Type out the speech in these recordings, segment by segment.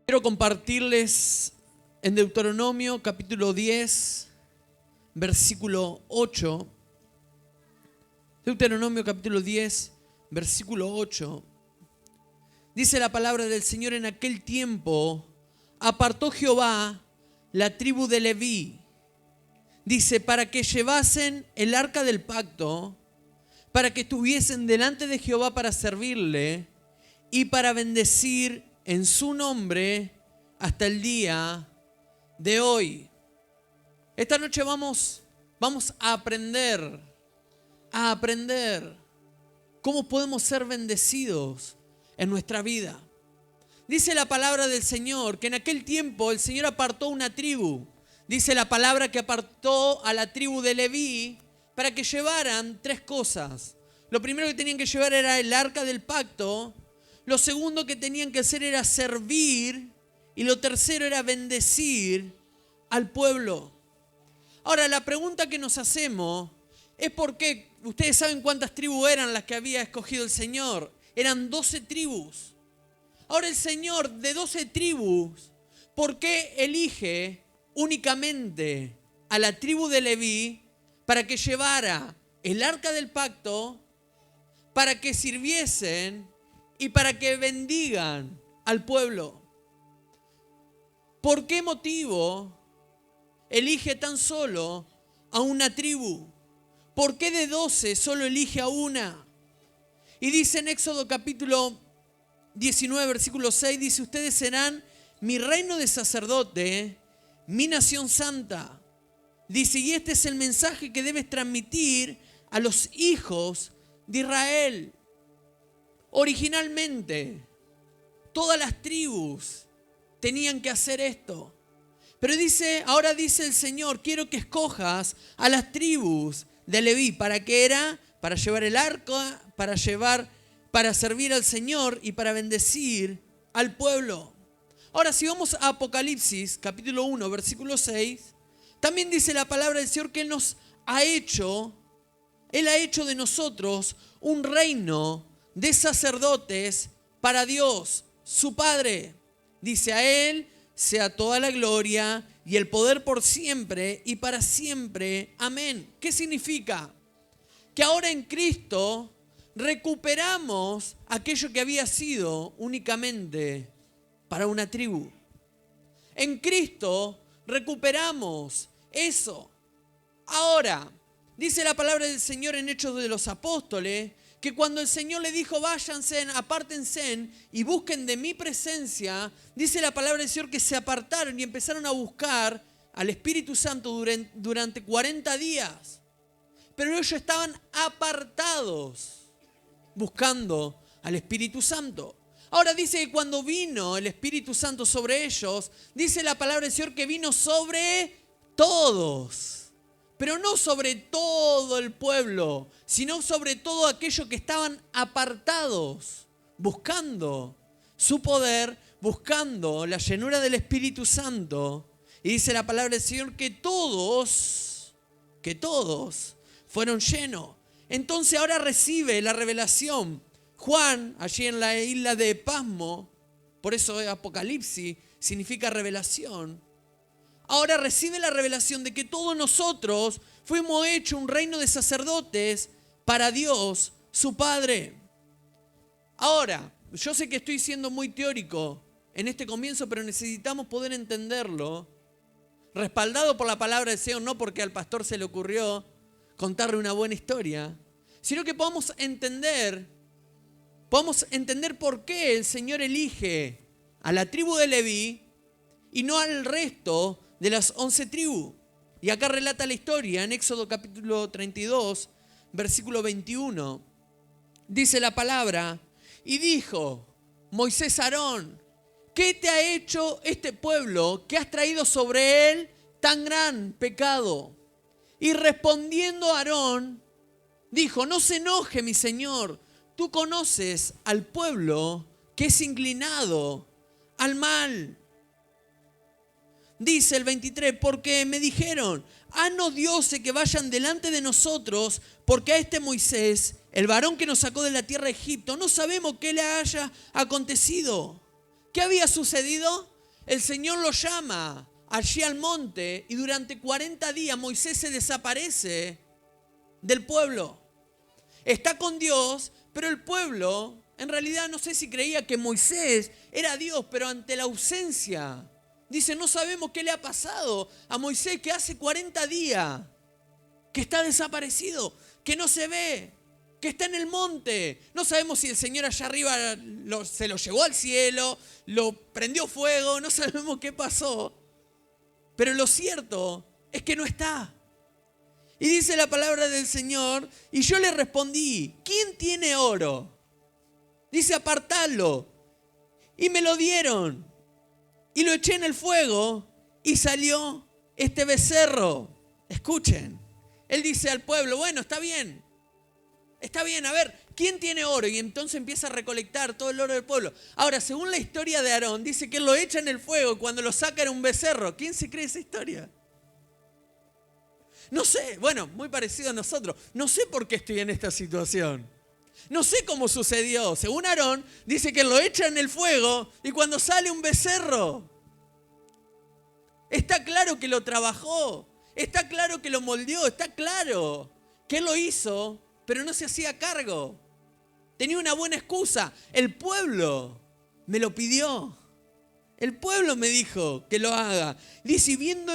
Quiero compartirles en Deuteronomio capítulo 10, versículo 8. Deuteronomio capítulo 10, versículo 8. Dice la palabra del Señor: en aquel tiempo apartó Jehová la tribu de Leví. Dice, para que llevasen el arca del pacto, para que estuviesen delante de Jehová para servirle y para bendecir en su nombre hasta el día de hoy. Esta noche vamos a aprender cómo podemos ser bendecidos en nuestra vida. Dice la palabra del Señor que en aquel tiempo el Señor apartó una tribu. Dice la palabra que apartó a la tribu de Leví para que llevaran tres cosas. Lo primero que tenían que llevar era el arca del pacto. Lo segundo que tenían que hacer era servir. Y lo tercero era bendecir al pueblo. Ahora, la pregunta que nos hacemos es por qué. Ustedes saben cuántas tribus eran las que había escogido el Señor. Eran 12 tribus. Ahora el Señor de 12 tribus, ¿por qué elige únicamente a la tribu de Leví para que llevara el arca del pacto, para que sirviesen y para que bendigan al pueblo? ¿Por qué motivo elige tan solo a una tribu? ¿Por qué de 12 solo elige a una? Y dice en Éxodo capítulo 19, versículo 6, dice: ustedes serán mi reino de sacerdote, mi nación santa. Dice, y este es el mensaje que debes transmitir a los hijos de Israel. Originalmente, todas las tribus tenían que hacer esto. Pero ahora dice el Señor, quiero que escojas a las tribus de Leví. ¿Para qué era? Para llevar el arca, para servir al Señor y para bendecir al pueblo. Ahora, si vamos a Apocalipsis, capítulo 1, versículo 6, también dice la palabra del Señor que Él ha hecho de nosotros un reino de sacerdotes para Dios, su Padre. Dice, a Él sea toda la gloria y el poder por siempre y para siempre. Amén. ¿Qué significa? Que ahora en Cristo recuperamos aquello que había sido únicamente para una tribu. En Cristo recuperamos eso. Ahora, dice la palabra del Señor en Hechos de los Apóstoles, que cuando el Señor le dijo, váyanse, apártense y busquen de mi presencia, dice la palabra del Señor que se apartaron y empezaron a buscar al Espíritu Santo durante 40 días. Pero ellos estaban apartados, buscando al Espíritu Santo. Ahora dice que cuando vino el Espíritu Santo sobre ellos, dice la palabra del Señor que vino sobre todos, pero no sobre todo el pueblo, sino sobre todo aquellos que estaban apartados, buscando su poder, buscando la llenura del Espíritu Santo. Y dice la palabra del Señor que todos fueron llenos. Entonces ahora recibe la revelación. Juan, allí en la isla de Pasmo, por eso Apocalipsis significa revelación. Ahora recibe la revelación de que todos nosotros fuimos hechos un reino de sacerdotes para Dios, su Padre. Ahora, yo sé que estoy siendo muy teórico en este comienzo, pero necesitamos poder entenderlo, respaldado por la palabra del Señor, no porque al pastor se le ocurrió contarle una buena historia, sino que podamos entender por qué el Señor elige a la tribu de Leví y no al resto de las 11 tribus. Y acá relata la historia en Éxodo capítulo 32, versículo 21. Dice la palabra, y dijo Moisés a Aarón, ¿qué te ha hecho este pueblo que has traído sobre él tan gran pecado? Y respondiendo Aarón, dijo, no se enoje mi señor, tú conoces al pueblo que es inclinado al mal. Dice el 23, porque me dijeron, no dioses que vayan delante de nosotros, porque a este Moisés, el varón que nos sacó de la tierra de Egipto, no sabemos qué le haya acontecido. ¿Qué había sucedido? el Señor lo llama allí al monte y durante 40 días Moisés se desaparece del pueblo. Está con Dios, pero el pueblo, en realidad no sé si creía que Moisés era Dios, pero ante la ausencia, dice, no sabemos qué le ha pasado a Moisés, que hace 40 días que está desaparecido, que no se ve, que está en el monte. No sabemos si el Señor allá arriba se lo llevó al cielo, lo prendió fuego, no sabemos qué pasó. Pero lo cierto es que no está. Y dice la palabra del Señor, y yo le respondí, ¿quién tiene oro? Dice, apartadlo. Y me lo dieron. Y lo eché en el fuego y salió este becerro. Escuchen. Él dice al pueblo, bueno, está bien, a ver, ¿quién tiene oro? Y entonces empieza a recolectar todo el oro del pueblo. Ahora, según la historia de Aarón, dice que él lo echa en el fuego y cuando lo saca era un becerro. ¿Quién se cree esa historia? No sé, bueno, muy parecido a nosotros. No sé por qué estoy en esta situación. No sé cómo sucedió. Según Aarón, dice que lo echa en el fuego y cuando sale un becerro. Está claro que lo trabajó. Está claro que lo moldeó. Está claro que él lo hizo, pero no se hacía cargo. Tenía una buena excusa. El pueblo me lo pidió. El pueblo me dijo que lo haga. Dice, y viendo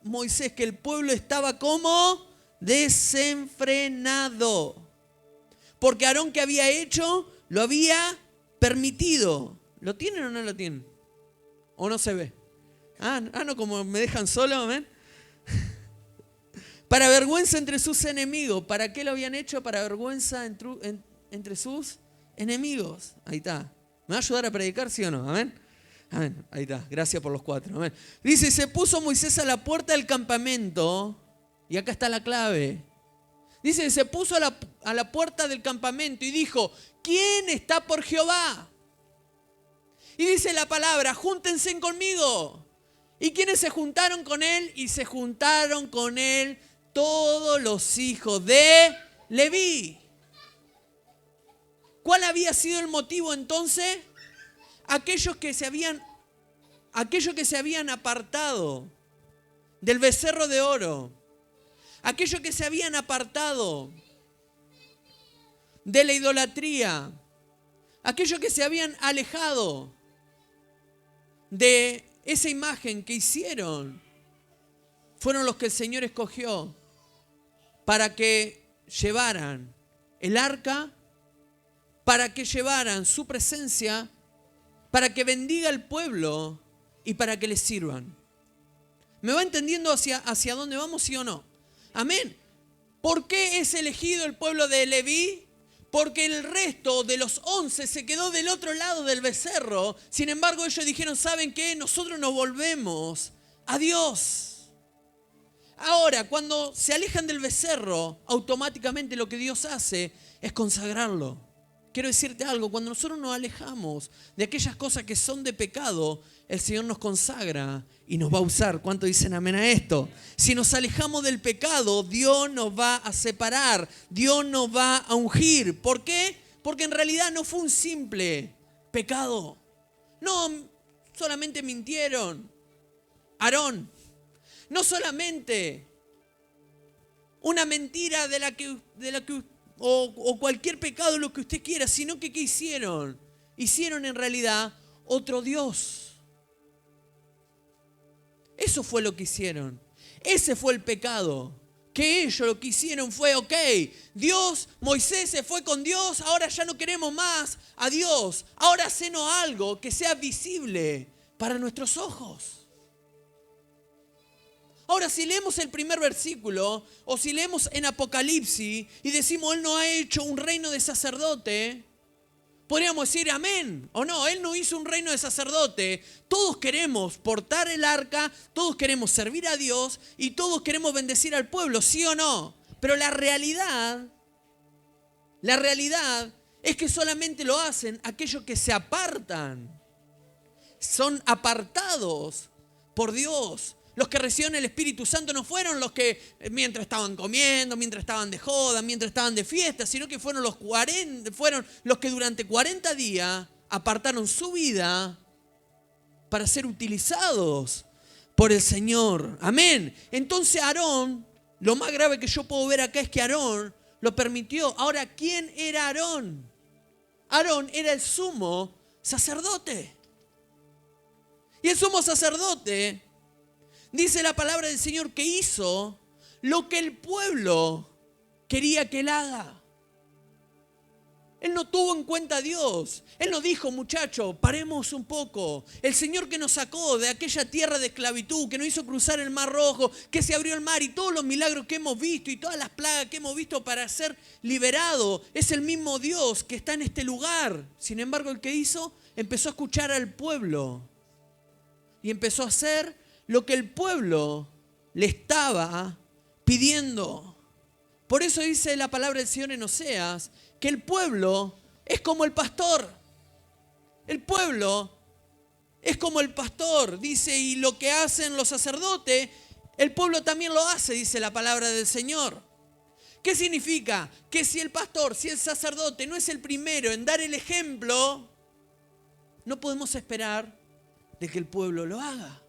Moisés que el pueblo estaba como desenfrenado. Porque Aarón, que había hecho, lo había permitido. ¿Lo tienen o no lo tienen? ¿O no se ve? No, como me dejan solo, ¿ven? Para vergüenza entre sus enemigos. ¿Para qué lo habían hecho? Para vergüenza entre sus enemigos. Ahí está. ¿Me va a ayudar a predicar, sí o no? Amén. Amén. Ahí está. Gracias por los 4. Amén. Dice, se puso Moisés a la puerta del campamento. Y acá está la clave. Dice, se puso a la puerta del campamento y dijo, ¿quién está por Jehová? Y dice la palabra, júntense conmigo. ¿Y quiénes se juntaron con él? Y se juntaron con él todos los hijos de Leví. ¿Cuál había sido el motivo entonces? Aquellos que se habían apartado del becerro de oro. Aquellos que se habían apartado de la idolatría. Aquellos que se habían alejado de esa imagen que hicieron. Fueron los que el Señor escogió para que llevaran el arca, para que llevaran su presencia, para que bendiga al pueblo y para que les sirvan. ¿Me va entendiendo hacia dónde vamos, sí o no? Amén. ¿Por qué es elegido el pueblo de Leví? Porque el resto de los 11 se quedó del otro lado del becerro. Sin embargo, ellos dijeron, ¿saben qué? Nosotros nos volvemos a Dios. Ahora, cuando se alejan del becerro, automáticamente lo que Dios hace es consagrarlo. Quiero decirte algo, cuando nosotros nos alejamos de aquellas cosas que son de pecado, el Señor nos consagra y nos va a usar. ¿Cuánto dicen amén a esto? Si nos alejamos del pecado, Dios nos va a separar, Dios nos va a ungir. ¿Por qué? Porque en realidad no fue un simple pecado. No solamente mintieron. Aarón. No solamente una mentira de la que o cualquier pecado, lo que usted quiera, sino que ¿qué hicieron? Hicieron en realidad otro Dios. Eso fue lo que hicieron. Ese fue el pecado. Que ellos lo que hicieron fue, ok, Dios, Moisés se fue con Dios, ahora ya no queremos más a Dios. Ahora hacenos algo que sea visible para nuestros ojos. Ahora, si leemos el primer versículo, o si leemos en Apocalipsis y decimos, Él no ha hecho un reino de sacerdote, podríamos decir amén, o no, Él no hizo un reino de sacerdote. Todos queremos portar el arca, todos queremos servir a Dios y todos queremos bendecir al pueblo, ¿sí o no? Pero la realidad es que solamente lo hacen aquellos que se apartan, son apartados por Dios. Los que reciben el Espíritu Santo no fueron los que mientras estaban comiendo, mientras estaban de joda, mientras estaban de fiesta, sino que fueron los que durante 40 días apartaron su vida para ser utilizados por el Señor. Amén. Entonces Aarón, lo más grave que yo puedo ver acá es que Aarón lo permitió. Ahora, ¿quién era Aarón? Aarón era el sumo sacerdote. Y el sumo sacerdote, dice la palabra del Señor, que hizo lo que el pueblo quería que él haga. Él no tuvo en cuenta a Dios. Él no dijo, muchacho, paremos un poco. El Señor que nos sacó de aquella tierra de esclavitud, que nos hizo cruzar el Mar Rojo, que se abrió el mar y todos los milagros que hemos visto y todas las plagas que hemos visto para ser liberado, es el mismo Dios que está en este lugar. Sin embargo, el que hizo, empezó a escuchar al pueblo y empezó a hacer lo que el pueblo le estaba pidiendo. Por eso dice la palabra del Señor en Oseas, que el pueblo es como el pastor. El pueblo es como el pastor, dice, y lo que hacen los sacerdotes, el pueblo también lo hace, dice la palabra del Señor. ¿Qué significa? Que si el pastor, si el sacerdote no es el primero en dar el ejemplo, no podemos esperar de que el pueblo lo haga.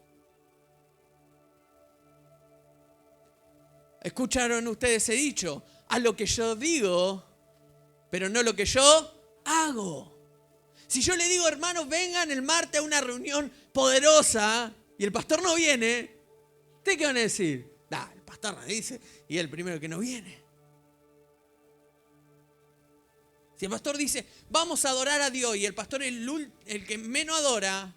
¿Escucharon ustedes ese dicho? Haz lo que yo digo, pero no lo que yo hago. Si yo le digo, hermanos, vengan el martes a una reunión poderosa y el pastor no viene, ¿ustedes qué van a decir? El pastor no dice y es el primero que no viene. Si el pastor dice, vamos a adorar a Dios y el pastor es el que menos adora.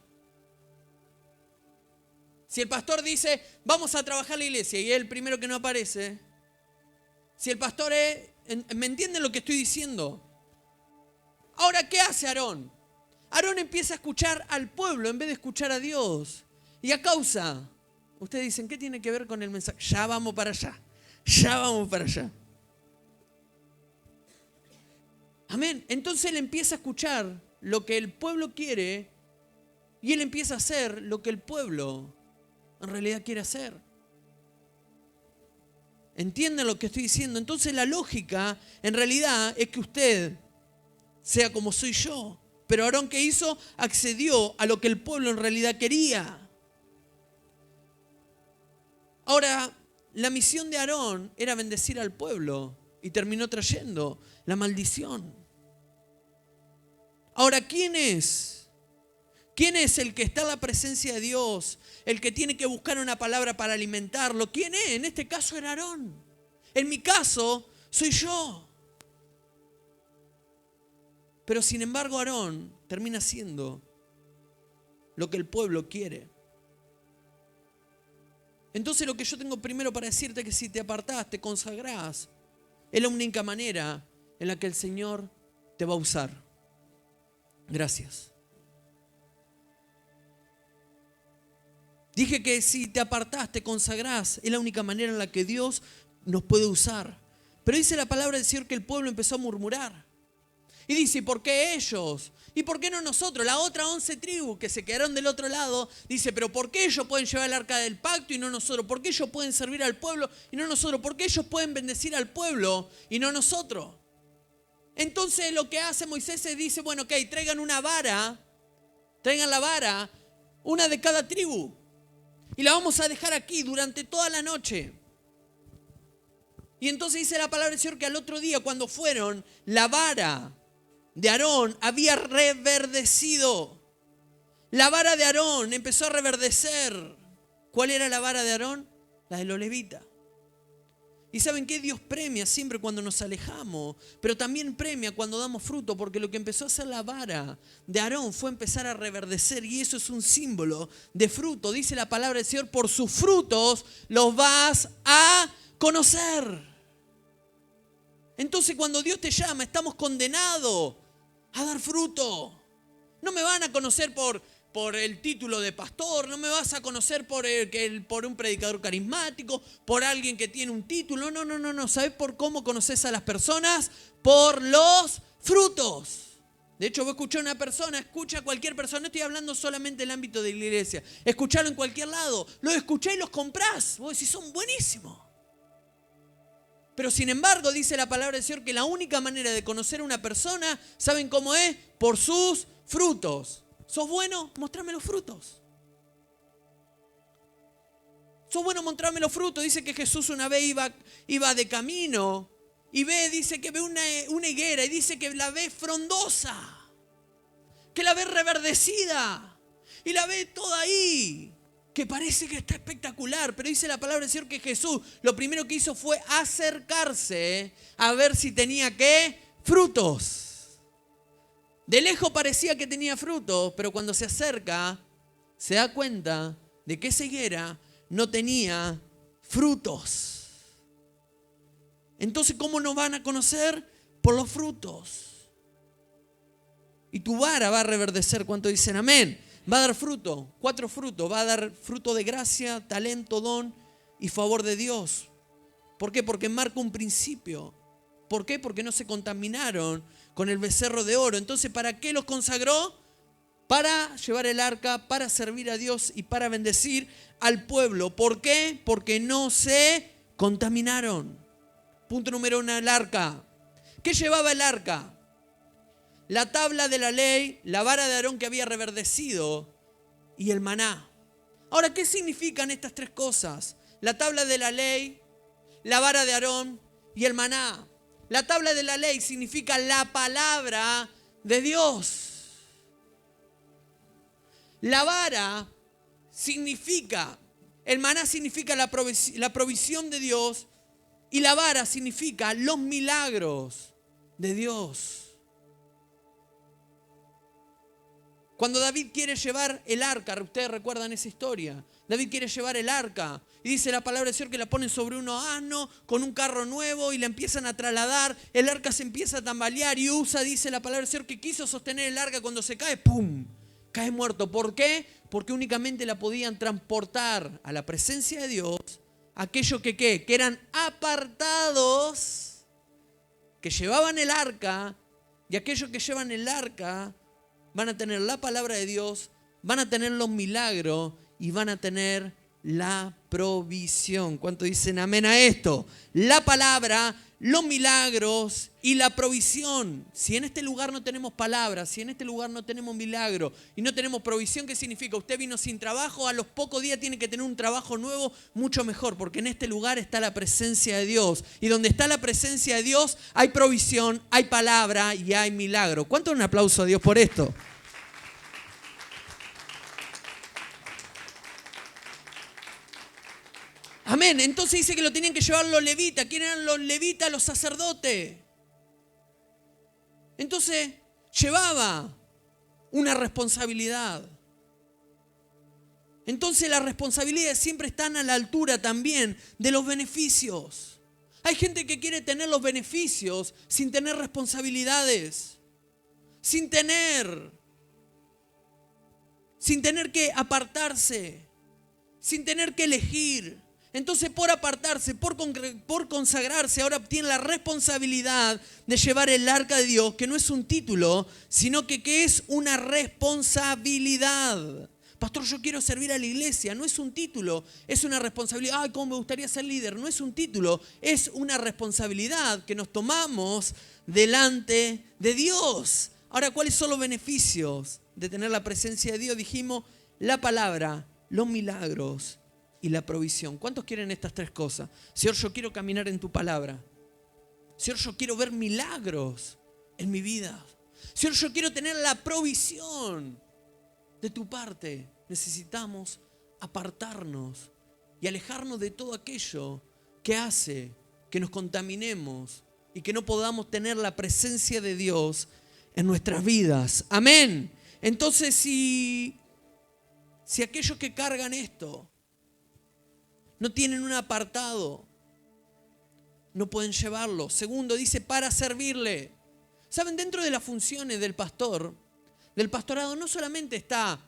Si el pastor dice, vamos a trabajar la iglesia y es el primero que no aparece. Si el pastor es... ¿Me entienden lo que estoy diciendo? Ahora, ¿qué hace Aarón? Aarón empieza a escuchar al pueblo en vez de escuchar a Dios. Y a causa, ustedes dicen, ¿qué tiene que ver con el mensaje? Ya vamos para allá. Ya vamos para allá. Amén. Entonces él empieza a escuchar lo que el pueblo quiere y él empieza a hacer lo que el pueblo en realidad quiere hacer. ¿Entienden lo que estoy diciendo? Entonces la lógica en realidad es que usted sea como soy yo. Pero Aarón, ¿qué hizo? Accedió a lo que el pueblo en realidad quería. Ahora, la misión de Aarón era bendecir al pueblo y terminó trayendo la maldición. Ahora, ¿quién es? ¿Quién es el que está en la presencia de Dios? El que tiene que buscar una palabra para alimentarlo. ¿Quién es? En este caso era Aarón. En mi caso, soy yo. Pero sin embargo, Aarón termina haciendo lo que el pueblo quiere. Entonces lo que yo tengo primero para decirte es que si te apartás, te consagrás, es la única manera en la que el Señor te va a usar. Gracias. Dije que si te apartás, te consagrás, es la única manera en la que Dios nos puede usar. Pero dice la palabra del Señor que el pueblo empezó a murmurar. Y dice, ¿por qué ellos? ¿Y por qué no nosotros? La otra 11 tribus que se quedaron del otro lado, dice, pero ¿por qué ellos pueden llevar el arca del pacto y no nosotros? ¿Por qué ellos pueden servir al pueblo y no nosotros? ¿Por qué ellos pueden bendecir al pueblo y no nosotros? Entonces lo que hace Moisés es dice, bueno, ok, traigan una vara, traigan la vara, una de cada tribu. Y la vamos a dejar aquí durante toda la noche. Y entonces dice la palabra del Señor que al otro día cuando fueron, la vara de Aarón había reverdecido. La vara de Aarón empezó a reverdecer. ¿Cuál era la vara de Aarón? La de los levitas. ¿Y saben qué? Dios premia siempre cuando nos alejamos, pero también premia cuando damos fruto, porque lo que empezó a hacer la vara de Aarón fue empezar a reverdecer, y eso es un símbolo de fruto. Dice la palabra del Señor, por sus frutos los vas a conocer. Entonces cuando Dios te llama, estamos condenados a dar fruto. No me van a conocer por el título de pastor, no me vas a conocer por un predicador carismático, por alguien que tiene un título. No. ¿Sabes por cómo conoces a las personas? Por los frutos. De hecho, vos escuchás a una persona, escucha a cualquier persona, no estoy hablando solamente del ámbito de la iglesia, escuchalo en cualquier lado, los escuchás y los comprás, vos decís, son buenísimos. Pero sin embargo, dice la palabra del Señor que la única manera de conocer a una persona, ¿saben cómo es? Por sus frutos. ¿Sos bueno? Mostrame los frutos. sos bueno, mostrame los frutos. Dice que Jesús una vez iba de camino y dice que ve una higuera y dice que la ve frondosa, que la ve reverdecida y la ve toda ahí, que parece que está espectacular. Pero dice la palabra del Señor que Jesús lo primero que hizo fue acercarse a ver si tenía ¿qué? Frutos. De lejos parecía que tenía frutos, pero cuando se acerca se da cuenta de que esa higuera no tenía frutos. Entonces, ¿cómo nos van a conocer? Por los frutos. Y tu vara va a reverdecer. ¿Cuánto dicen amén? Va a dar fruto, 4 frutos. Va a dar fruto de gracia, talento, don y favor de Dios. ¿Por qué? Porque marca un principio. ¿Por qué? Porque no se contaminaron con el becerro de oro. Entonces, ¿para qué los consagró? Para llevar el arca, para servir a Dios y para bendecir al pueblo. ¿Por qué? Porque no se contaminaron. Punto número 1, el arca. ¿Qué llevaba el arca? La tabla de la ley, la vara de Aarón que había reverdecido y el maná. Ahora, ¿qué significan estas 3 cosas? La tabla de la ley, la vara de Aarón y el maná. La tabla de la ley significa la palabra de Dios. La vara significa, el maná significa la provisión de Dios y la vara significa los milagros de Dios. Cuando David quiere llevar el arca, ustedes recuerdan esa historia, David quiere llevar el arca y dice la palabra del Señor que la ponen sobre un asno con un carro nuevo y la empiezan a trasladar, el arca se empieza a tambalear y dice la palabra del Señor que quiso sostener el arca, cuando se cae, ¡pum!, cae muerto. ¿Por qué? Porque únicamente la podían transportar a la presencia de Dios aquellos que eran apartados, que llevaban el arca, y aquellos que llevan el arca van a tener la palabra de Dios, van a tener los milagros y van a tener la provisión. ¿Cuánto dicen amén a esto? La palabra, los milagros y la provisión. Si en este lugar no tenemos palabra, si en este lugar no tenemos milagro y no tenemos provisión, ¿qué significa? Usted vino sin trabajo, a los pocos días tiene que tener un trabajo nuevo, mucho mejor, porque en este lugar está la presencia de Dios. Y donde está la presencia de Dios hay provisión, hay palabra y hay milagro. ¿Cuánto un aplauso a Dios por esto? Amén. Entonces dice que lo tenían que llevar los levitas. ¿Quién eran los levitas? Los sacerdotes. Entonces llevaba una responsabilidad. Entonces las responsabilidades siempre están a la altura también de los beneficios. Hay gente que quiere tener los beneficios sin tener responsabilidades, sin tener que apartarse, sin tener que elegir. Entonces, por apartarse, por consagrarse, ahora tiene la responsabilidad de llevar el arca de Dios, que no es un título, sino que es una responsabilidad. Pastor, yo quiero servir a la iglesia. No es un título, es una responsabilidad. Ay, cómo me gustaría ser líder. No es un título, es una responsabilidad que nos tomamos delante de Dios. Ahora, ¿cuáles son los beneficios de tener la presencia de Dios? Dijimos, la palabra, los milagros y la provisión. ¿Cuántos quieren estas 3 cosas? Señor, yo quiero caminar en tu palabra. Señor, yo quiero ver milagros en mi vida. Señor, yo quiero tener la provisión de tu parte. Necesitamos apartarnos y alejarnos de todo aquello que hace que nos contaminemos y que no podamos tener la presencia de Dios en nuestras vidas. Amén. Entonces, si aquellos que cargan esto no tienen un apartado, no pueden llevarlo. Segundo, dice para servirle. ¿Saben? Dentro de las funciones del pastorado, no solamente está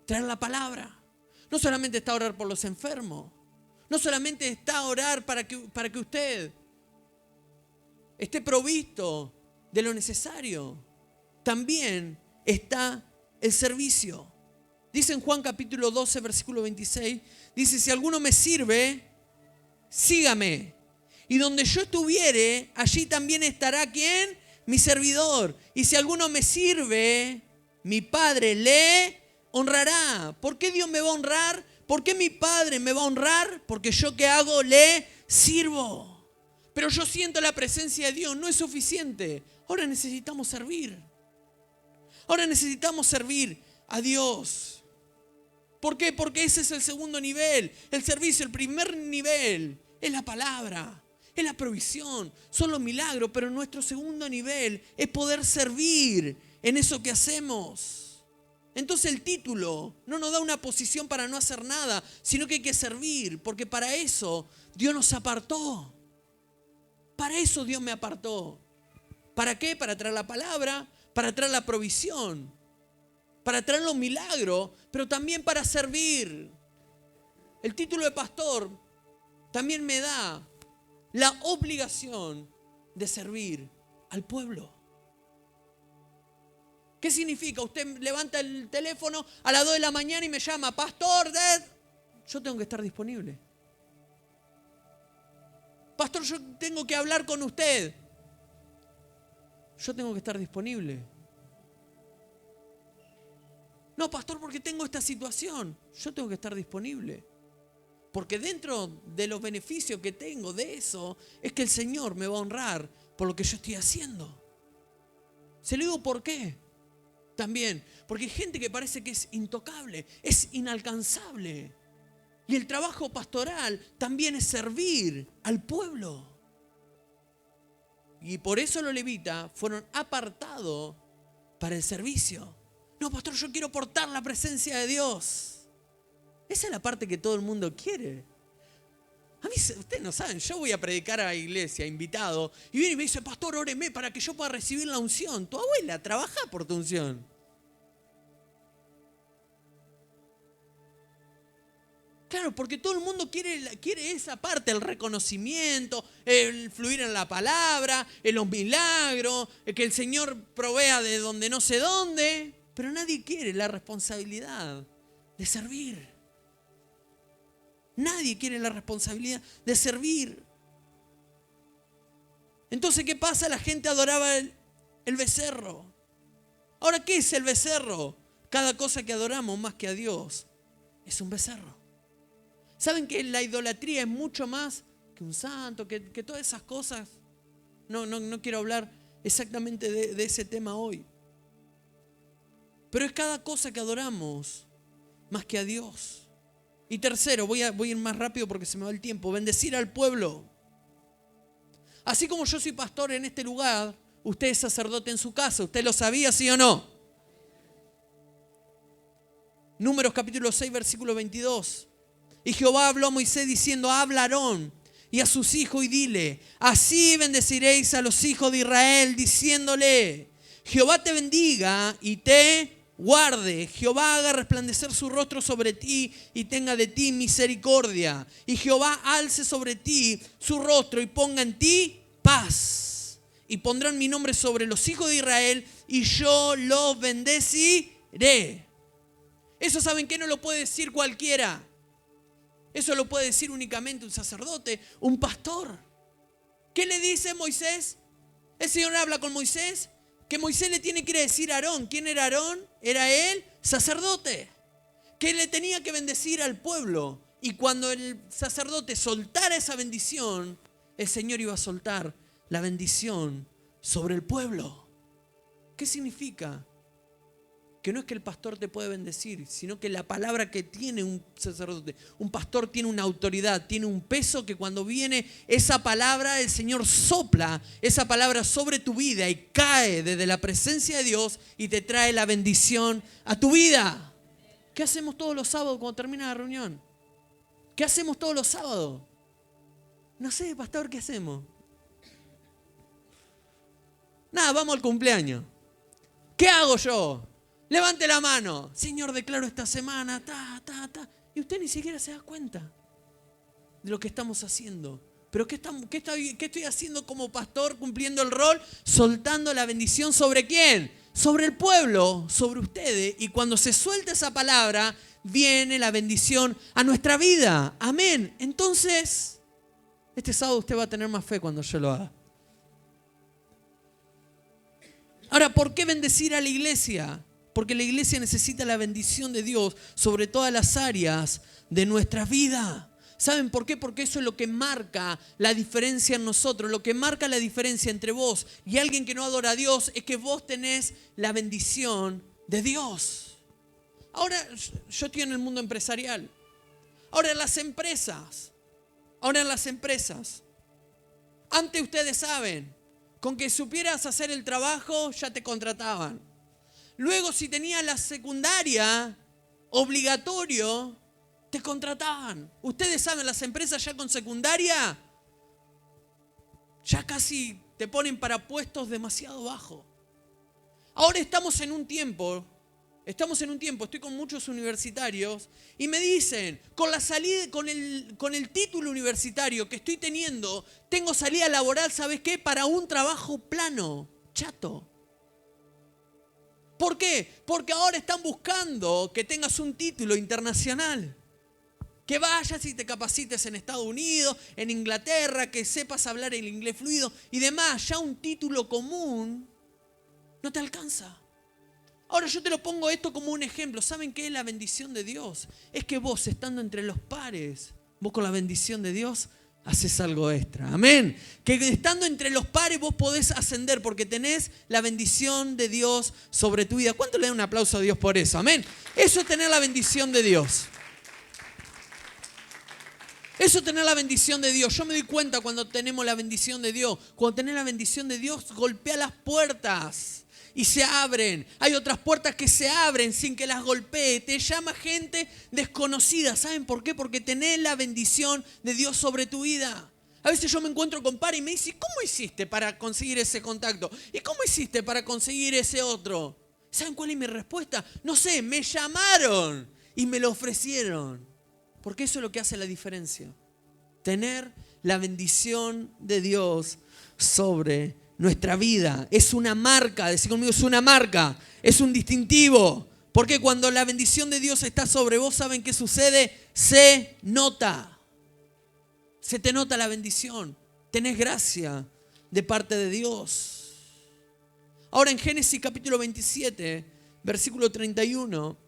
traer la palabra, no solamente está orar por los enfermos, no solamente está orar para que usted esté provisto de lo necesario, también está el servicio. Dice en Juan capítulo 12, versículo 26, dice, si alguno me sirve, sígame. Y donde yo estuviere, allí también estará, ¿quién? Mi servidor. Y si alguno me sirve, mi Padre le honrará. ¿Por qué Dios me va a honrar? ¿Por qué mi Padre me va a honrar? Porque yo ¿qué hago? Le sirvo. Pero yo siento la presencia de Dios, no es suficiente. Ahora necesitamos servir. Ahora necesitamos servir a Dios. ¿Por qué? Porque ese es el segundo nivel, el servicio. El primer nivel es la palabra, es la provisión, son los milagros, pero nuestro segundo nivel es poder servir en eso que hacemos. Entonces el título no nos da una posición para no hacer nada, sino que hay que servir, porque para eso Dios nos apartó. Para eso Dios me apartó. ¿Para qué? Para traer la palabra, para traer la provisión, para traer los milagros, pero también para servir. El título de pastor también me da la obligación de servir al pueblo. ¿Qué significa? Usted levanta el teléfono a las 2 de la mañana y me llama, pastor, yo tengo que estar disponible. Pastor, yo tengo que hablar con usted. Yo tengo que estar disponible. No, pastor, porque tengo esta situación. Yo tengo que estar disponible. Porque dentro de los beneficios que tengo de eso, es que el Señor me va a honrar por lo que yo estoy haciendo. Se lo digo por qué. También, porque hay gente que parece que es intocable, es inalcanzable. Y el trabajo pastoral también es servir al pueblo. Y por eso los levitas fueron apartados para el servicio. No, pastor, yo quiero portar la presencia de Dios. Esa es la parte que todo el mundo quiere. A mí, ustedes no saben, yo voy a predicar a la iglesia, invitado, y viene y me dice, pastor, óreme para que yo pueda recibir la unción. Tu abuela, trabaja por tu unción. Claro, porque todo el mundo quiere esa parte, el reconocimiento, el fluir en la palabra, en los milagros, que el Señor provea de donde no sé dónde, pero nadie quiere la responsabilidad de servir. Nadie quiere la responsabilidad de servir. Entonces, ¿qué pasa? La gente adoraba el becerro. Ahora, ¿qué es el becerro? Cada cosa que adoramos más que a Dios es un becerro. ¿Saben que la idolatría es mucho más que un santo, que todas esas cosas? No quiero hablar exactamente de ese tema hoy. Pero es cada cosa que adoramos más que a Dios. Y tercero, voy a ir más rápido porque se me va el tiempo. Bendecir al pueblo. Así como yo soy pastor en este lugar, usted es sacerdote en su casa. ¿Usted lo sabía, sí o no? Números capítulo 6, versículo 22. Y Jehová habló a Moisés diciendo, habla a Aarón y a sus hijos y dile, así bendeciréis a los hijos de Israel, diciéndole, Jehová te bendiga y te guarde. Jehová haga resplandecer su rostro sobre ti y tenga de ti misericordia. Y Jehová alce sobre ti su rostro y ponga en ti paz. Y pondrán mi nombre sobre los hijos de Israel y yo los bendeciré. Eso, ¿saben qué? No lo puede decir cualquiera. Eso lo puede decir únicamente un sacerdote, un pastor. ¿Qué le dice Moisés? El Señor habla con Moisés, que Moisés le tiene que ir a decir a Aarón. ¿Quién era Aarón? Era él, sacerdote, que le tenía que bendecir al pueblo. Y cuando el sacerdote soltara esa bendición, el Señor iba a soltar la bendición sobre el pueblo. ¿Qué significa? Que no es que el pastor te puede bendecir, sino que la palabra que tiene un sacerdote, un pastor tiene una autoridad, tiene un peso que cuando viene esa palabra, el Señor sopla esa palabra sobre tu vida y cae desde la presencia de Dios y te trae la bendición a tu vida. ¿Qué hacemos todos los sábados cuando termina la reunión? ¿Qué hacemos todos los sábados? No sé, pastor, ¿qué hacemos? Nada, vamos al cumpleaños. ¿Qué hago yo? Levante la mano. Señor, declaro esta semana, y usted ni siquiera se da cuenta de lo que estamos haciendo. Pero ¿qué estoy haciendo como pastor cumpliendo el rol? Soltando la bendición ¿sobre quién? Sobre el pueblo, sobre ustedes. Y cuando se suelta esa palabra, viene la bendición a nuestra vida. Amén. Entonces, este sábado usted va a tener más fe cuando yo lo haga. Ahora, ¿por qué bendecir a la iglesia? Porque la iglesia necesita la bendición de Dios sobre todas las áreas de nuestra vida. ¿Saben por qué? Porque eso es lo que marca la diferencia en nosotros. Lo que marca la diferencia entre vos y alguien que no adora a Dios es que vos tenés la bendición de Dios. Ahora, yo estoy en el mundo empresarial. Ahora en las empresas. Antes ustedes saben, con que supieras hacer el trabajo ya te contrataban. Luego si tenías la secundaria, obligatorio, te contrataban. Ustedes saben, las empresas ya con secundaria, ya casi te ponen para puestos demasiado bajos. Ahora estamos en un tiempo, estoy con muchos universitarios y me dicen, con el título universitario que estoy teniendo, tengo salida laboral, ¿sabes qué? Para un trabajo plano, chato. ¿Por qué? Porque ahora están buscando que tengas un título internacional. Que vayas y te capacites en Estados Unidos, en Inglaterra, que sepas hablar el inglés fluido y demás. Ya un título común no te alcanza. Ahora yo te lo pongo esto como un ejemplo. ¿Saben qué es la bendición de Dios? Es que vos, estando entre los pares, vos con la bendición de Dios haces algo extra. Amén. Que estando entre los pares vos podés ascender porque tenés la bendición de Dios sobre tu vida. ¿Cuánto le dan un aplauso a Dios por eso? Amén. Eso es tener la bendición de Dios. Eso es tener la bendición de Dios. Yo me doy cuenta cuando tenemos la bendición de Dios. Cuando tenés la bendición de Dios, golpea las puertas y se abren. Hay otras puertas que se abren sin que las golpee. Te llama gente desconocida. ¿Saben por qué? Porque tenés la bendición de Dios sobre tu vida. A veces yo me encuentro con par y me dice, ¿cómo hiciste para conseguir ese contacto? ¿Y cómo hiciste para conseguir ese otro? ¿Saben cuál es mi respuesta? No sé, me llamaron y me lo ofrecieron. Porque eso es lo que hace la diferencia. Tener la bendición de Dios sobre nuestra vida. Es una marca, decir conmigo, es una marca, es un distintivo. Porque cuando la bendición de Dios está sobre vos, ¿saben qué sucede? Se nota. Se te nota la bendición. Tenés gracia de parte de Dios. Ahora en Génesis capítulo 27, versículo 31,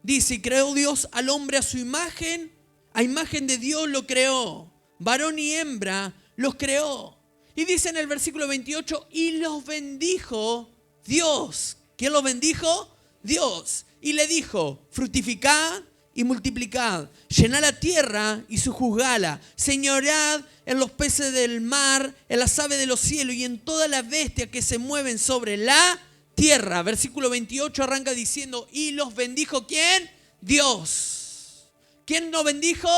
dice, y creó Dios al hombre a su imagen, a imagen de Dios lo creó, varón y hembra los creó. Y dice en el versículo 28, y los bendijo Dios. ¿Quién los bendijo? Dios. Y le dijo, fructificad y multiplicad, llenad la tierra y sojuzgala, señoread en los peces del mar, en las aves de los cielos y en todas las bestias que se mueven sobre la tierra. Versículo 28 arranca diciendo, y los bendijo ¿quién? Dios. ¿Quién nos bendijo?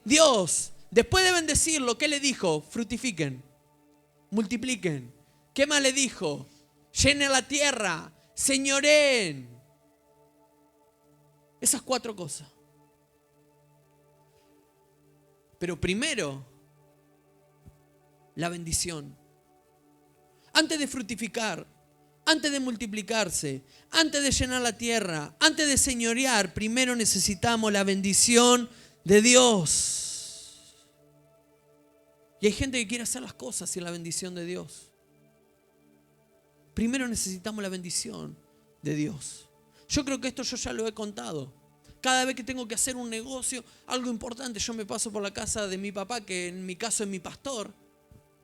Dios. Después de bendecirlo, ¿qué le dijo? Fructifiquen, multipliquen. ¿Qué más le dijo? Llenen la tierra, señoreen. Esas 4 cosas. Pero primero, la bendición. Antes de fructificar, antes de multiplicarse, antes de llenar la tierra, antes de señorear, primero necesitamos la bendición de Dios. Y hay gente que quiere hacer las cosas sin la bendición de Dios. Primero necesitamos la bendición de Dios. Yo creo que esto yo ya lo he contado. Cada vez que tengo que hacer un negocio, algo importante, yo me paso por la casa de mi papá, que en mi caso es mi pastor.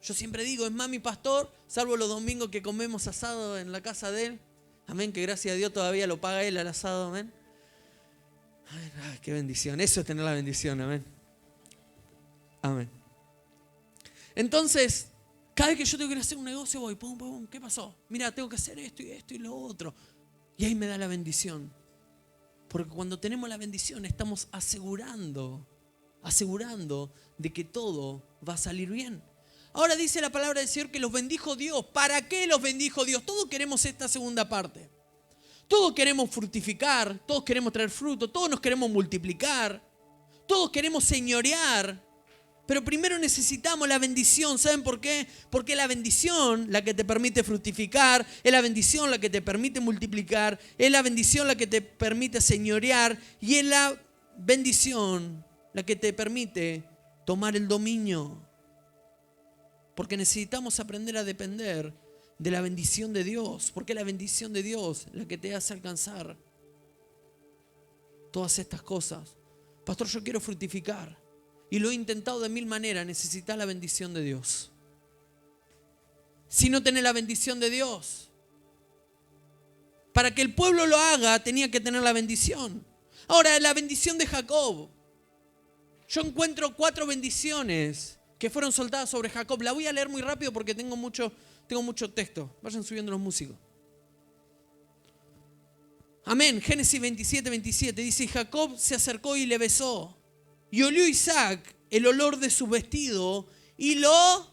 Yo siempre digo, es más mi pastor, salvo los domingos que comemos asado en la casa de él. Amén, que gracias a Dios todavía lo paga él al asado, amén. Ay, qué bendición, eso es tener la bendición, amén. Amén. Entonces, cada vez que yo tengo que ir a hacer un negocio, voy, pum, pum, ¿qué pasó? Mira, tengo que hacer esto y lo otro. Y ahí me da la bendición. Porque cuando tenemos la bendición estamos asegurando de que todo va a salir bien. Ahora dice la palabra del Señor que los bendijo Dios. ¿Para qué los bendijo Dios? Todos queremos esta segunda parte. Todos queremos fructificar, todos queremos traer fruto, todos nos queremos multiplicar, todos queremos señorear. Pero primero necesitamos la bendición. ¿Saben por qué? Porque la bendición la que te permite fructificar, es la bendición la que te permite multiplicar, es la bendición la que te permite señorear y es la bendición la que te permite tomar el dominio. Porque necesitamos aprender a depender de la bendición de Dios, porque es la bendición de Dios la que te hace alcanzar todas estas cosas. Pastor, yo quiero fructificar. Y lo he intentado de mil maneras. Necesitas la bendición de Dios. Si no tenés la bendición de Dios, para que el pueblo lo haga, tenía que tener la bendición. Ahora, la bendición de Jacob. Yo encuentro 4 bendiciones que fueron soltadas sobre Jacob. La voy a leer muy rápido porque tengo mucho texto. Vayan subiendo los músicos. Amén. Génesis 27, 27 dice: Jacob se acercó y le besó. Y olió Isaac el olor de su vestido y lo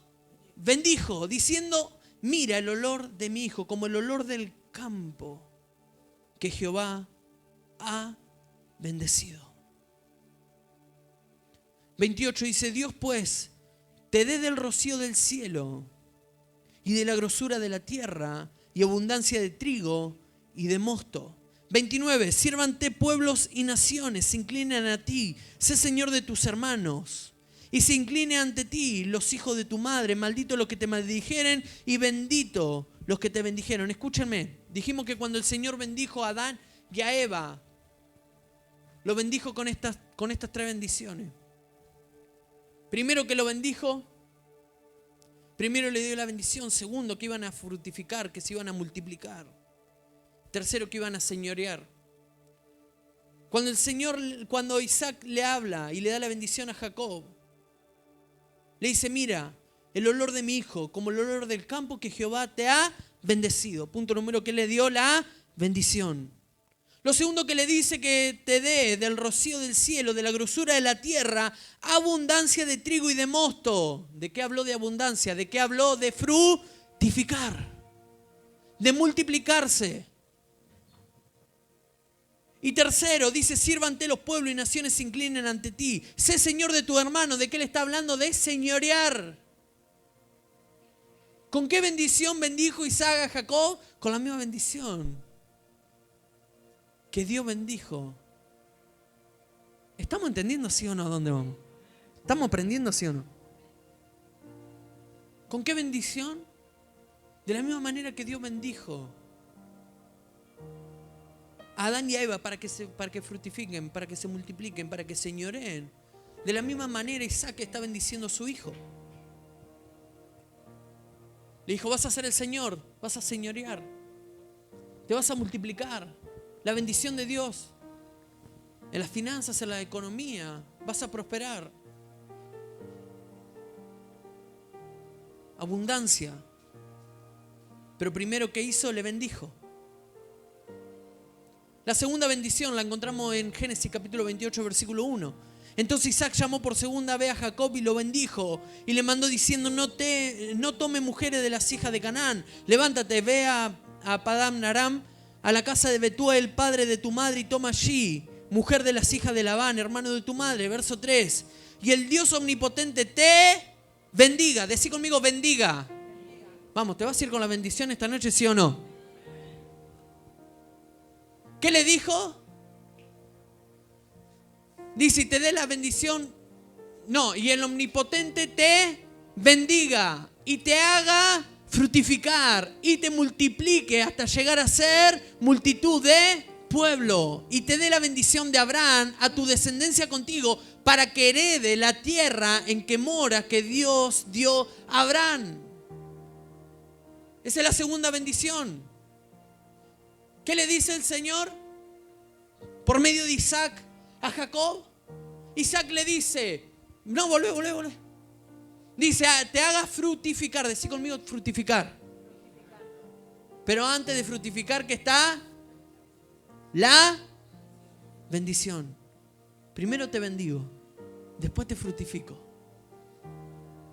bendijo, diciendo: mira el olor de mi hijo, como el olor del campo que Jehová ha bendecido. 28 dice: Dios pues te dé del rocío del cielo y de la grosura de la tierra y abundancia de trigo y de mosto. 29, sírvante pueblos y naciones, se inclinen a ti, sé Señor de tus hermanos. Y se incline ante ti los hijos de tu madre, maldito los que te maldijeren y bendito los que te bendijeron. Escúchenme, dijimos que cuando el Señor bendijo a Adán y a Eva, lo bendijo con estas 3 bendiciones. Primero que lo bendijo, primero le dio la bendición. Segundo, que iban a fructificar, que se iban a multiplicar. Tercero, que iban a señorear. Cuando Isaac le habla y le da la bendición a Jacob, le dice: mira, el olor de mi hijo, como el olor del campo que Jehová te ha bendecido. Punto número, que le dio la bendición. Lo segundo que le dice: que te dé del rocío del cielo, de la grosura de la tierra, abundancia de trigo y de mosto. ¿De qué habló de abundancia? ¿De qué habló? De fructificar, de multiplicarse. Y tercero, dice: sírvante los pueblos y naciones se inclinen ante ti. Sé Señor de tu hermano. ¿De qué le está hablando? De señorear. ¿Con qué bendición bendijo Isaac a Jacob? Con la misma bendición que Dios bendijo. ¿Estamos entendiendo, sí o no, a dónde vamos? ¿Estamos aprendiendo, sí o no? ¿Con qué bendición? De la misma manera que Dios bendijo a Adán y a Eva para que fructifiquen, para que se multipliquen, para que señoreen. De la misma manera Isaac está bendiciendo a su hijo. Le dijo: vas a ser el Señor, vas a señorear, te vas a multiplicar. La bendición de Dios en las finanzas, en la economía, vas a prosperar. Abundancia. Pero primero que hizo, le bendijo. La segunda bendición la encontramos en Génesis capítulo 28, versículo 1. Entonces Isaac llamó por segunda vez a Jacob y lo bendijo. Y le mandó diciendo: no tome mujeres de las hijas de Canaán. Levántate, ve a Padam Aram, a la casa de Betuel, padre de tu madre, y toma allí mujer de las hijas de Labán, hermano de tu madre. Verso 3. Y el Dios omnipotente te bendiga. Decí conmigo: bendiga. Vamos, ¿te vas a ir con la bendición esta noche, sí o no? ¿Qué le dijo? Dice: y te dé la bendición. No, y el omnipotente te bendiga y te haga fructificar y te multiplique hasta llegar a ser multitud de pueblo. Y te dé la bendición de Abraham a tu descendencia contigo, para que herede la tierra en que mora, que Dios dio a Abraham. Esa es la segunda bendición. ¿Qué le dice el Señor? Por medio de Isaac a Jacob. Isaac le dice: no, volvé. Dice: te haga fructificar. Decí conmigo: fructificar. Pero antes de fructificar, ¿qué está? La bendición. Primero te bendigo, después te fructifico.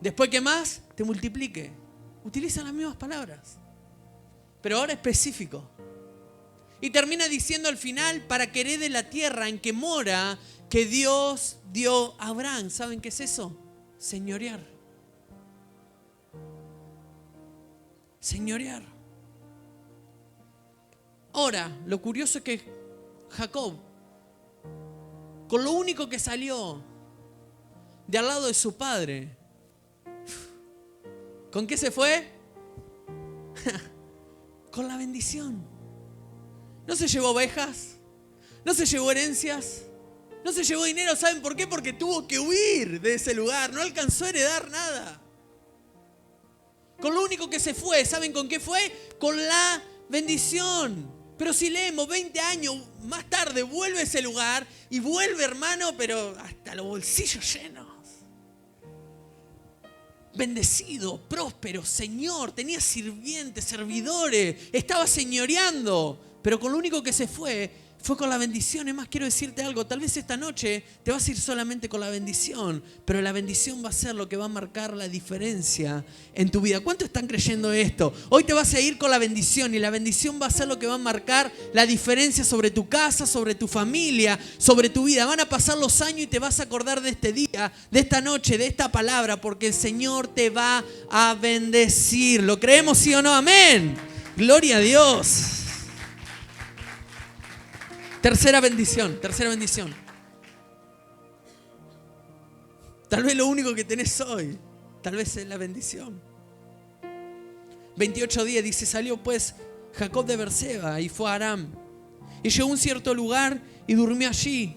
Después, ¿qué más? Te multiplique. Utiliza las mismas palabras, pero ahora específico. Y termina diciendo al final: para que herede la tierra en que mora, que Dios dio a Abraham. ¿Saben qué es eso? Señorear. Señorear. Ahora, lo curioso es que Jacob, con lo único que salió de al lado de su padre, ¿con qué se fue? Con la bendición. No se llevó ovejas, no se llevó herencias, No se llevó dinero, ¿saben por qué? Porque tuvo que huir de ese lugar, no alcanzó a heredar nada. Con lo único que se fue, ¿saben con qué fue? Con la bendición. Pero si leemos 20 años más tarde, vuelve a ese lugar y vuelve, hermano, pero hasta los bolsillos llenos. Bendecido, próspero, señor, tenía sirvientes, servidores, estaba señoreando, pero con lo único que se fue con la bendición. Es más, quiero decirte algo, tal vez esta noche te vas a ir solamente con la bendición, pero la bendición va a ser lo que va a marcar la diferencia en tu vida. ¿Cuántos están creyendo esto? Hoy te vas a ir con la bendición y la bendición va a ser lo que va a marcar la diferencia sobre tu casa, sobre tu familia, sobre tu vida. Van a pasar los años y te vas a acordar de este día, de esta noche, de esta palabra, porque el Señor te va a bendecir. ¿Lo creemos, sí o no? Amén. Gloria a Dios. Tercera bendición. Tal vez lo único que tenés hoy, tal vez es la bendición. 28:10 dice, salió pues Jacob de Berseba y fue a Aram. Y llegó a un cierto lugar y durmió allí,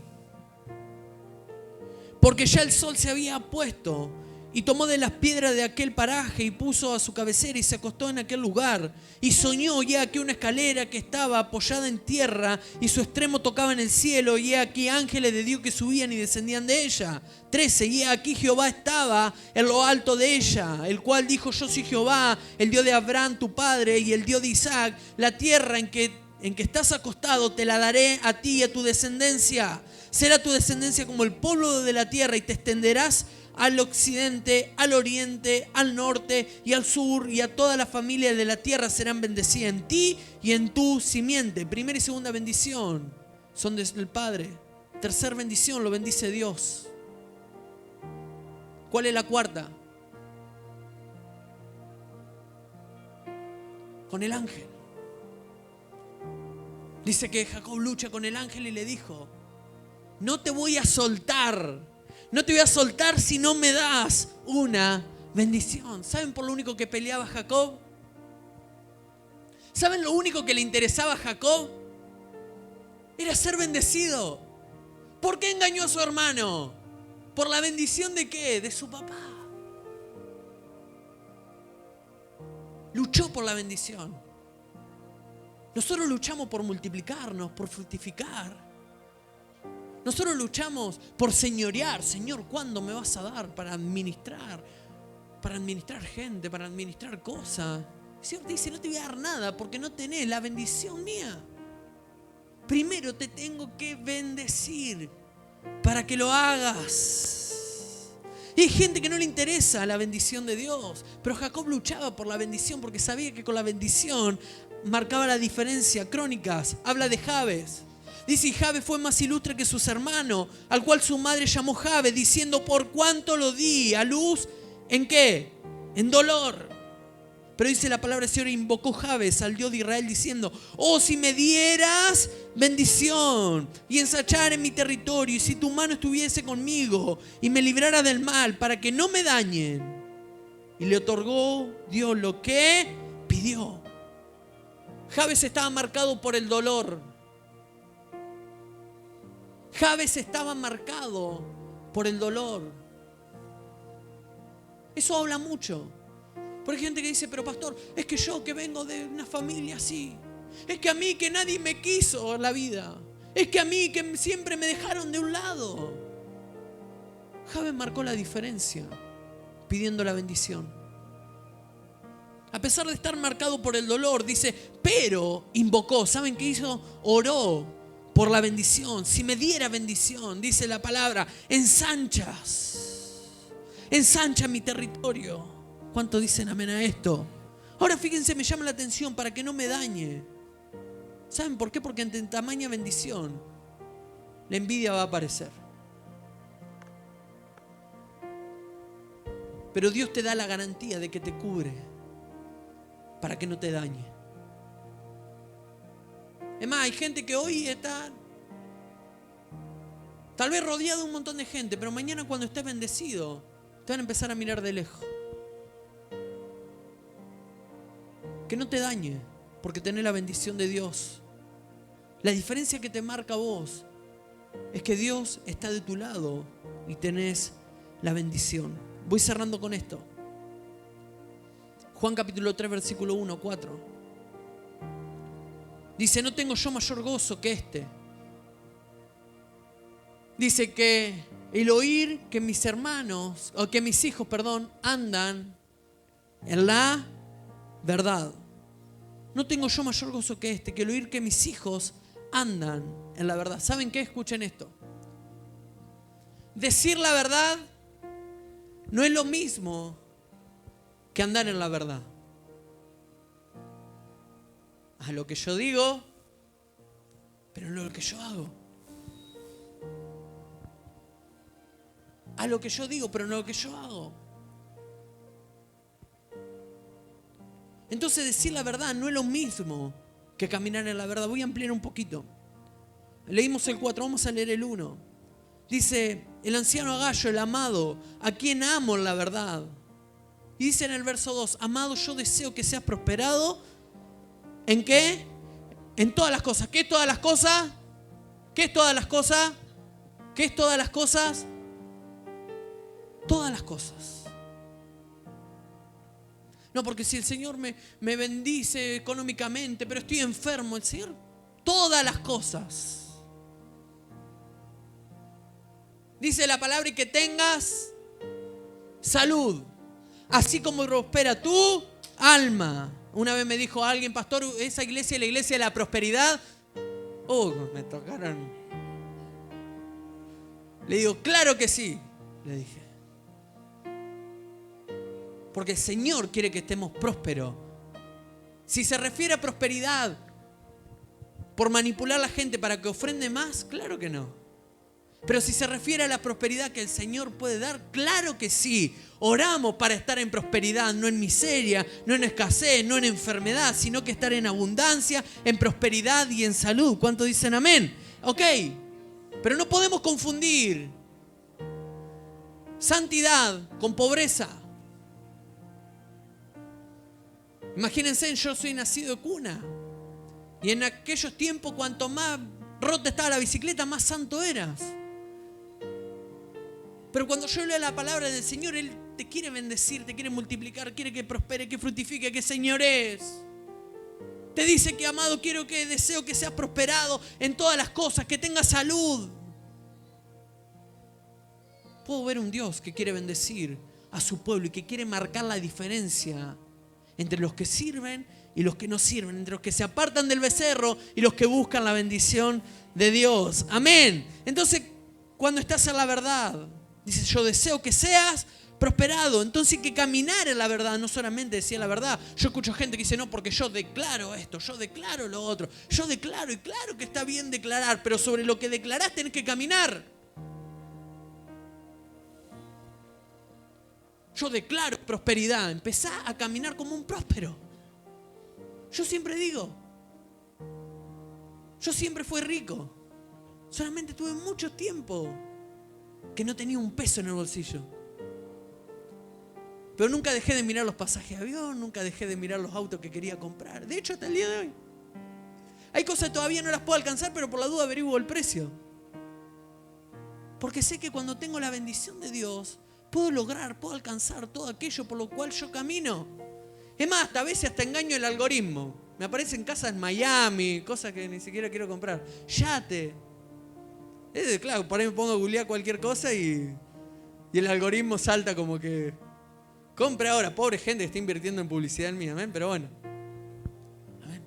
porque ya el sol se había puesto. Y tomó de las piedras de aquel paraje y puso a su cabecera y se acostó en aquel lugar. Y soñó, y he aquí una escalera que estaba apoyada en tierra y su extremo tocaba en el cielo. Y he aquí ángeles de Dios que subían y descendían de ella. 13. Y he aquí Jehová estaba en lo alto de ella, el cual dijo, yo soy Jehová, el Dios de Abraham tu padre y el Dios de Isaac. La tierra en que estás acostado te la daré a ti y a tu descendencia. Será tu descendencia como el polvo de la tierra y te extenderás al occidente, al oriente, al norte y al sur, y a toda la familia de la tierra serán bendecidas en ti y en tu simiente. Primera y segunda bendición son del Padre. Tercera bendición lo bendice Dios. ¿Cuál es la cuarta? Con el ángel. Dice que Jacob lucha con el ángel y le dijo, no te voy a soltar. No te voy a soltar si no me das una bendición. ¿Saben por lo único que peleaba Jacob? ¿Saben lo único que le interesaba a Jacob? Era ser bendecido. ¿Por qué engañó a su hermano? ¿Por la bendición de qué? De su papá. Luchó por la bendición. Nosotros luchamos por multiplicarnos, por fructificar. Nosotros luchamos por señorear. Señor, ¿cuándo me vas a dar para administrar? Para administrar gente, para administrar cosas. El Señor te dice, no te voy a dar nada porque no tenés la bendición mía. Primero te tengo que bendecir para que lo hagas. Y hay gente que no le interesa la bendición de Dios. Pero Jacob luchaba por la bendición porque sabía que con la bendición marcaba la diferencia. Crónicas habla de Jabes. Dice, y Jabes fue más ilustre que sus hermanos, al cual su madre llamó Jabes, diciendo, por cuánto lo di a luz, ¿en qué? En dolor. Pero dice la palabra del Señor, invocó Jabes al Dios de Israel, diciendo, oh, si me dieras bendición y ensachar en mi territorio, y si tu mano estuviese conmigo y me librara del mal, para que no me dañen. Y le otorgó Dios lo que pidió. Jabes estaba marcado por el dolor. Jabes estaba marcado por el dolor. Eso habla mucho. Porque hay gente que dice, pero pastor, es que yo que vengo de una familia así, es que a mí que nadie me quiso en la vida, es que a mí que siempre me dejaron de un lado. Jabes marcó la diferencia pidiendo la bendición. A pesar de estar marcado por el dolor, dice, pero invocó. ¿Saben qué hizo? Oró por la bendición. Si me diera bendición, dice la palabra, ensancha mi territorio. ¿Cuánto dicen amén a esto? Ahora fíjense, me llama la atención para que no me dañe. ¿Saben por qué? Porque ante tamaña bendición, la envidia va a aparecer. Pero Dios te da la garantía de que te cubre para que no te dañe. Es más, hay gente que hoy está tal vez rodeado de un montón de gente, pero mañana cuando estés bendecido, te van a empezar a mirar de lejos. Que no te dañe, porque tenés la bendición de Dios. La diferencia que te marca a vos es que Dios está de tu lado y tenés la bendición. Voy cerrando con esto. Juan capítulo 3, versículo 1, 4. Dice, no tengo yo mayor gozo que este. Dice que el oír que mis hermanos, o que mis hijos, andan en la verdad. No tengo yo mayor gozo que este, que el oír que mis hijos andan en la verdad. ¿Saben qué? Escuchen esto. Decir la verdad no es lo mismo que andar en la verdad. A lo que yo digo, pero no lo que yo hago. A lo que yo digo, pero no lo que yo hago. Entonces decir la verdad no es lo mismo que caminar en la verdad. Voy a ampliar un poquito. Leímos el 4, vamos a leer el 1. Dice, el anciano Agallo, el amado, a quien amo en la verdad. Y dice en el verso 2, amado, yo deseo que seas prosperado. ¿En qué? En todas las cosas. ¿Qué es todas las cosas? ¿Qué es todas las cosas? ¿Qué es todas las cosas? Todas las cosas. No, porque si el Señor me bendice económicamente, pero estoy enfermo, el Señor, todas las cosas. Dice la palabra y que tengas salud, así como prospera tu alma. Una vez me dijo alguien, pastor, esa iglesia es la iglesia de la prosperidad. Me tocaron. Le digo, claro que sí, le dije. Porque el Señor quiere que estemos prósperos. Si se refiere a prosperidad por manipular a la gente para que ofrende más, claro que no. Pero si se refiere a la prosperidad que el Señor puede dar, claro que sí. Oramos para estar en prosperidad, no en miseria, no en escasez, no en enfermedad, sino que estar en abundancia, en prosperidad y en salud. ¿Cuántos dicen amén? Ok, pero no podemos confundir santidad con pobreza. Imagínense, yo soy nacido de cuna. Y en aquellos tiempos, cuanto más rota estaba la bicicleta, más santo eras. Pero cuando yo leo la palabra del Señor, Él te quiere bendecir, te quiere multiplicar, quiere que prospere, que fructifique, que señores. Te dice que, amado, deseo que seas prosperado en todas las cosas, que tengas salud. Puedo ver un Dios que quiere bendecir a su pueblo y que quiere marcar la diferencia entre los que sirven y los que no sirven, entre los que se apartan del becerro y los que buscan la bendición de Dios. Amén. Entonces, cuando estás en la verdad, dices, yo deseo que seas prosperado. Entonces hay que caminar en la verdad, no solamente decir la verdad. Yo escucho gente que dice, no, porque yo declaro esto, yo declaro lo otro. Yo declaro, y claro que está bien declarar, pero sobre lo que declarás tenés que caminar. Yo declaro prosperidad. Empezá a caminar como un próspero. Yo siempre digo, yo siempre fui rico. Solamente tuve mucho tiempo que no tenía un peso en el bolsillo. Pero nunca dejé de mirar los pasajes de avión, nunca dejé de mirar los autos que quería comprar. De hecho, hasta el día de hoy. Hay cosas que todavía no las puedo alcanzar, pero por la duda averiguo el precio. Porque sé que cuando tengo la bendición de Dios, puedo alcanzar todo aquello por lo cual yo camino. Es más, a veces hasta engaño el algoritmo. Me aparecen casas en Miami, cosas que ni siquiera quiero comprar. Yate. Claro, por ahí me pongo a googlear cualquier cosa y el algoritmo salta como que compre ahora. Pobre gente que está invirtiendo en publicidad en mí, amén. Pero bueno. Amén.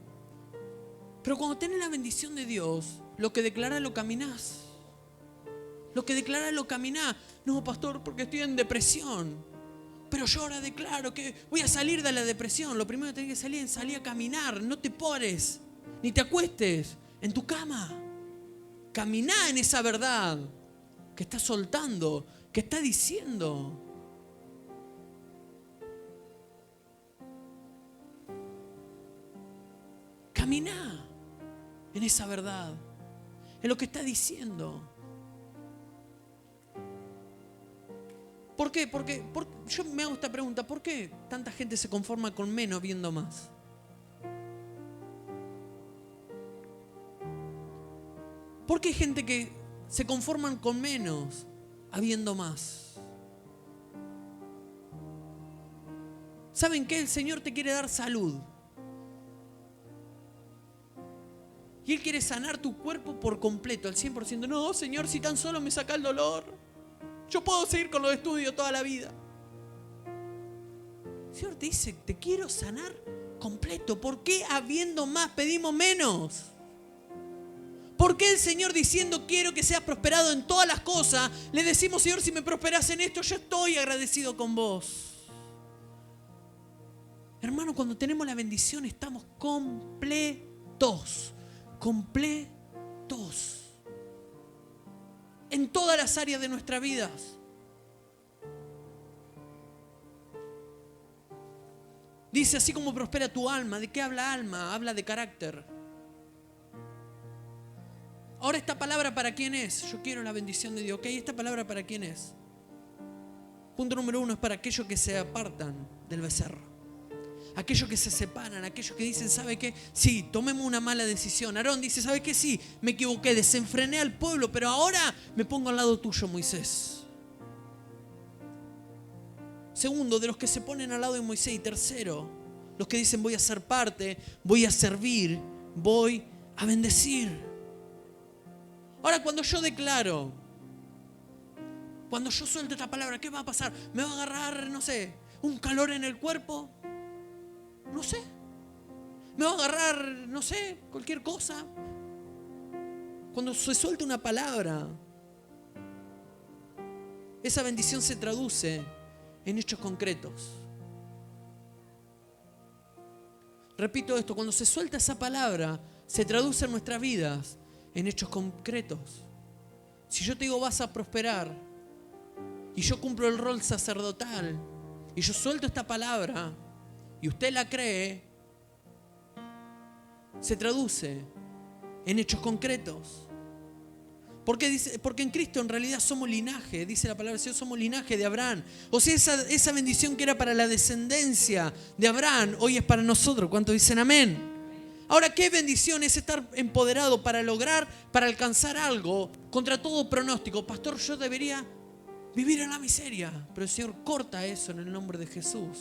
Pero cuando tenés la bendición de Dios, lo que declarás lo caminás. Lo que declarás lo caminás. No, pastor, porque estoy en depresión. Pero yo ahora declaro que voy a salir de la depresión. Lo primero que tenés que salir a caminar. No te pores, ni te acuestes en tu cama. Caminá en esa verdad que está soltando, que está diciendo. Caminá en esa verdad, en lo que está diciendo. ¿Por qué? Porque yo me hago esta pregunta, ¿por qué tanta gente se conforma con menos viendo más? ¿Por qué hay gente que se conforman con menos, habiendo más. ¿Saben qué? El Señor te quiere dar salud. Y Él quiere sanar tu cuerpo por completo, al 100%. No, Señor, si tan solo me saca el dolor, yo puedo seguir con los estudios toda la vida. El Señor te dice, te quiero sanar completo. ¿Por qué habiendo más pedimos menos? ¿Por qué el Señor diciendo quiero que seas prosperado en todas las cosas, le decimos, Señor, si me prosperas en esto, yo estoy agradecido con vos? Hermano, cuando tenemos la bendición estamos completos. Completos. En todas las áreas de nuestras vidas. Dice, así como prospera tu alma. ¿De qué habla alma? Habla de carácter. Ahora, ¿esta palabra para quién es? Yo quiero la bendición de Dios. ¿Ok? ¿Esta palabra para quién es? Punto número 1 es para aquellos que se apartan del becerro. Aquellos que se separan, aquellos que dicen, ¿sabe qué? Sí, tomemos una mala decisión. Aarón dice, ¿sabe qué? Sí, me equivoqué, desenfrené al pueblo, pero ahora me pongo al lado tuyo, Moisés. Segundo, de los que se ponen al lado de Moisés. Y tercero, los que dicen, voy a ser parte, voy a servir, voy a bendecir. Ahora, cuando yo declaro, cuando yo suelto esta palabra, ¿qué va a pasar? ¿Me va a agarrar, no sé, un calor en el cuerpo? No sé. Me va a agarrar, no sé, cualquier cosa. Cuando se suelta una palabra, esa bendición se traduce en hechos concretos. Repito esto, cuando se suelta esa palabra, se traduce en nuestras vidas en hechos concretos. Si yo te digo vas a prosperar y yo cumplo el rol sacerdotal y yo suelto esta palabra y usted la cree, se traduce en hechos concretos. Porque en Cristo en realidad somos linaje, dice la palabra del Señor, somos linaje de Abraham. O sea, esa bendición que era para la descendencia de Abraham, hoy es para nosotros. ¿Cuántos dicen amén? Ahora, ¿qué bendición es estar empoderado para lograr, para alcanzar algo contra todo pronóstico? Pastor, yo debería vivir en la miseria, pero el Señor corta eso en el nombre de Jesús.